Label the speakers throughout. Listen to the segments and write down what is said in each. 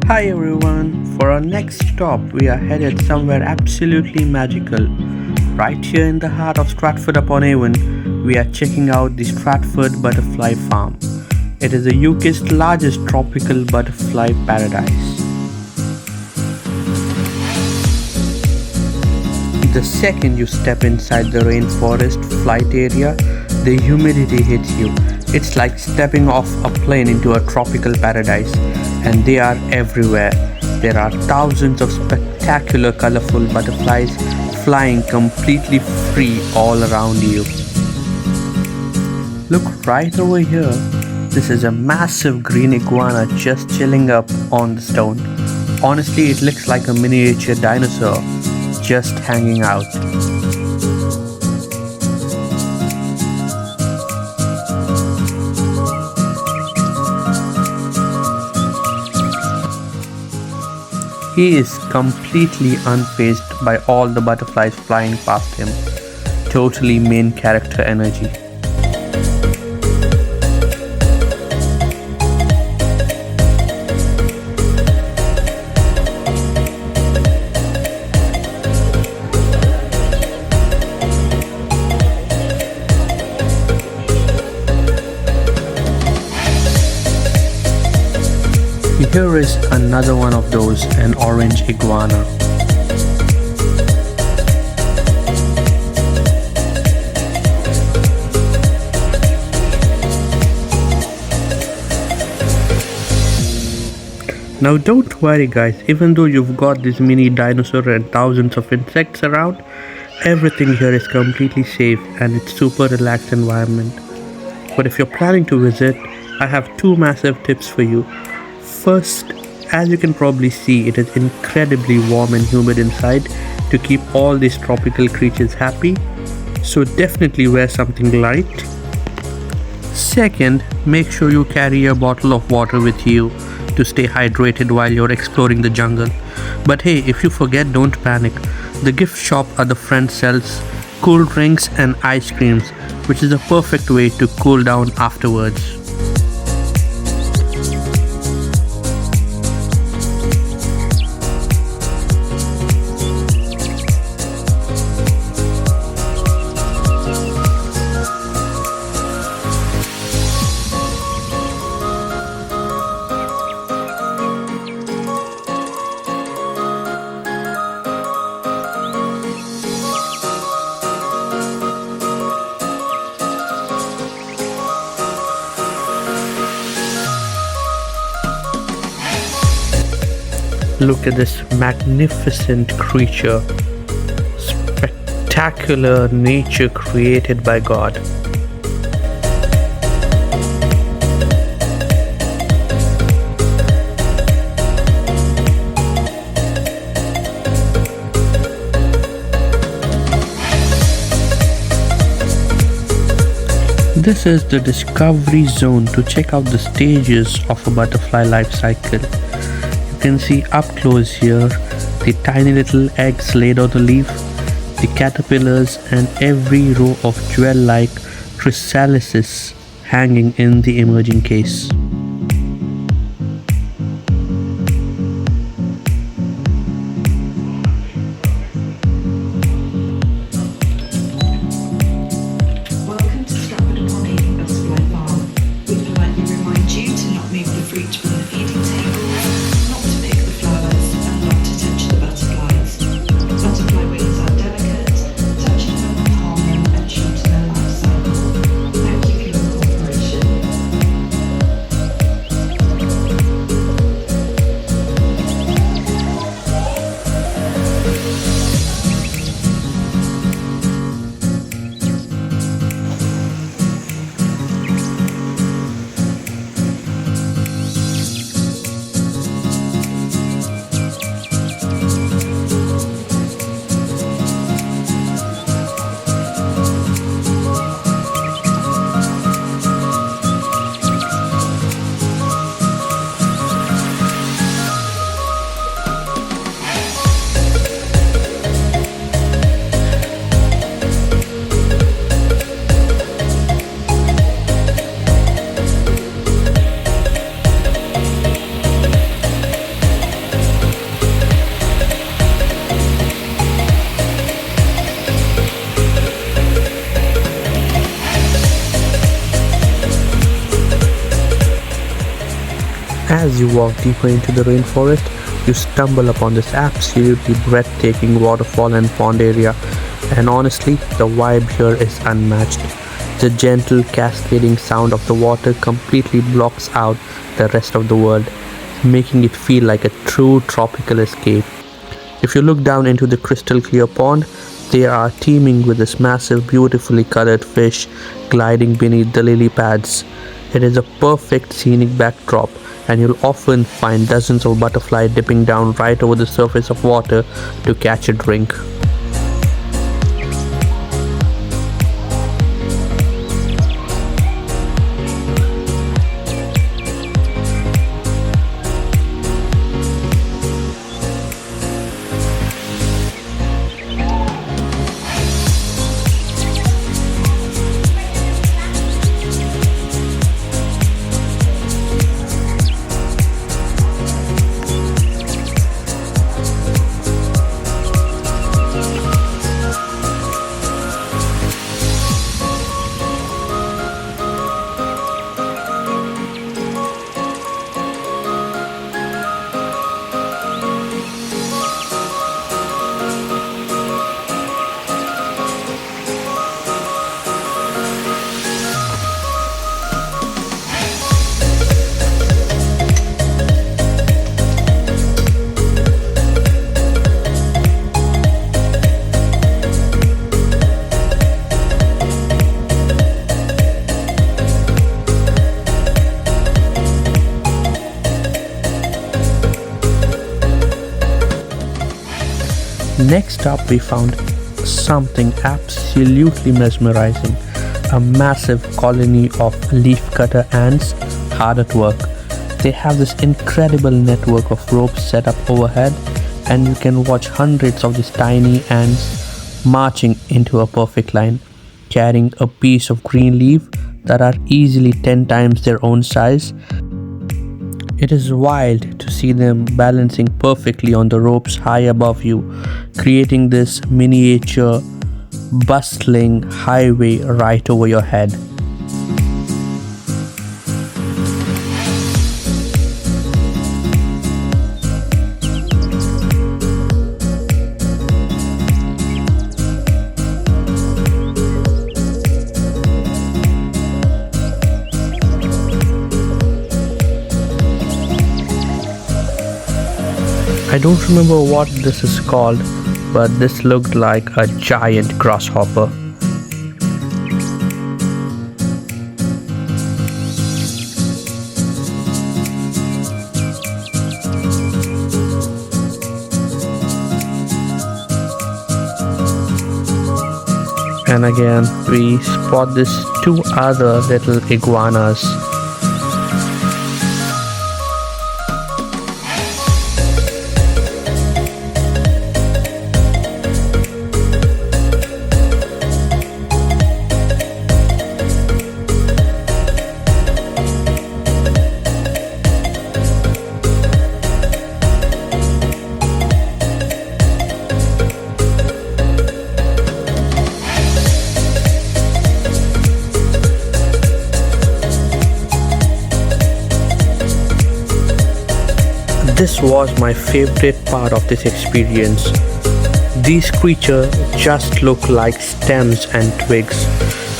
Speaker 1: Hi everyone, for our next stop, we are headed somewhere absolutely magical. Right here in the heart of Stratford-upon-Avon, we are checking out the Stratford Butterfly Farm. It is the UK's largest tropical butterfly paradise. The second you step inside the rainforest flight area, the humidity hits you. It's like stepping off a plane into a tropical paradise, and they are everywhere. There are thousands of spectacular colorful butterflies flying completely free all around you. Look right over here. This is a massive green iguana just chilling up on the stone. Honestly, it looks like a miniature dinosaur just hanging out. He is completely unfazed by all the butterflies flying past him. Totally main character energy. Here is another one of those, an orange iguana. Now don't worry guys, even though you've got this mini dinosaur and thousands of insects around, everything here is completely safe and it's super relaxed environment. But if you're planning to visit, I have two massive tips for you. First, as you can probably see, it is incredibly warm and humid inside to keep all these tropical creatures happy, so definitely wear something light. Second, make sure you carry a bottle of water with you to stay hydrated while you're exploring the jungle. But hey, if you forget, don't panic. The gift shop at the front sells cool drinks and ice creams, which is a perfect way to cool down afterwards. Look at this magnificent creature. Spectacular nature created by God. This is the discovery zone to check out the stages of a butterfly life cycle. You can see up close here the tiny little eggs laid on the leaf, the caterpillars, and every row of jewel-like chrysalises hanging in the emerging case.
Speaker 2: Welcome to Stratford-upon-Avon Butterfly Farm. We politely remind you to not move the fruit from the feeding tables, not to pick the flowers, and not to touch the butterflies. Butterfly wings are delicate, touching them will harm them and shorten their life cycle. Thank you for your cooperation.
Speaker 1: As you walk deeper into the rainforest, you stumble upon this absolutely breathtaking waterfall and pond area, and honestly, the vibe here is unmatched. The gentle cascading sound of the water completely blocks out the rest of the world, making it feel like a true tropical escape. If you look down into the crystal clear pond, they are teeming with this massive, beautifully colored fish gliding beneath the lily pads. It is a perfect scenic backdrop, and you'll often find dozens of butterflies dipping down right over the surface of water to catch a drink. Next up, we found something absolutely mesmerizing, a massive colony of leafcutter ants hard at work. They have this incredible network of ropes set up overhead, and you can watch hundreds of these tiny ants marching into a perfect line, carrying a piece of green leaf that are easily 10 times their own size. It is wild to see them balancing perfectly on the ropes high above you, creating this miniature, bustling highway right over your head. I don't remember what this is called, but this looked like a giant grasshopper. And again, we spot these two other little iguanas. This was my favorite part of this experience. These creatures just look like stems and twigs.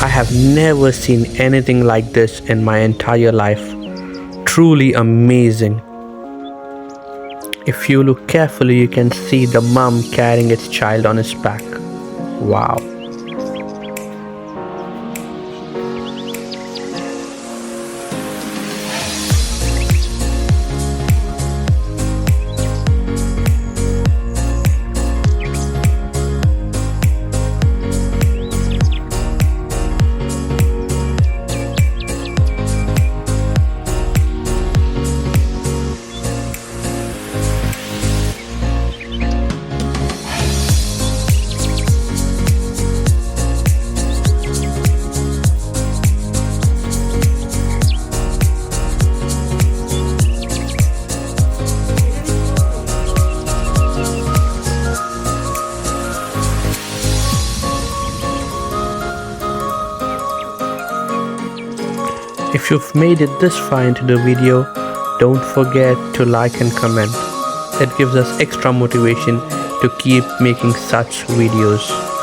Speaker 1: I have never seen anything like this in my entire life. Truly amazing. If you look carefully, you can see the mom carrying its child on its back. Wow. If you've made it this far into the video, Don't forget to like and comment. It gives us extra motivation to keep making such videos.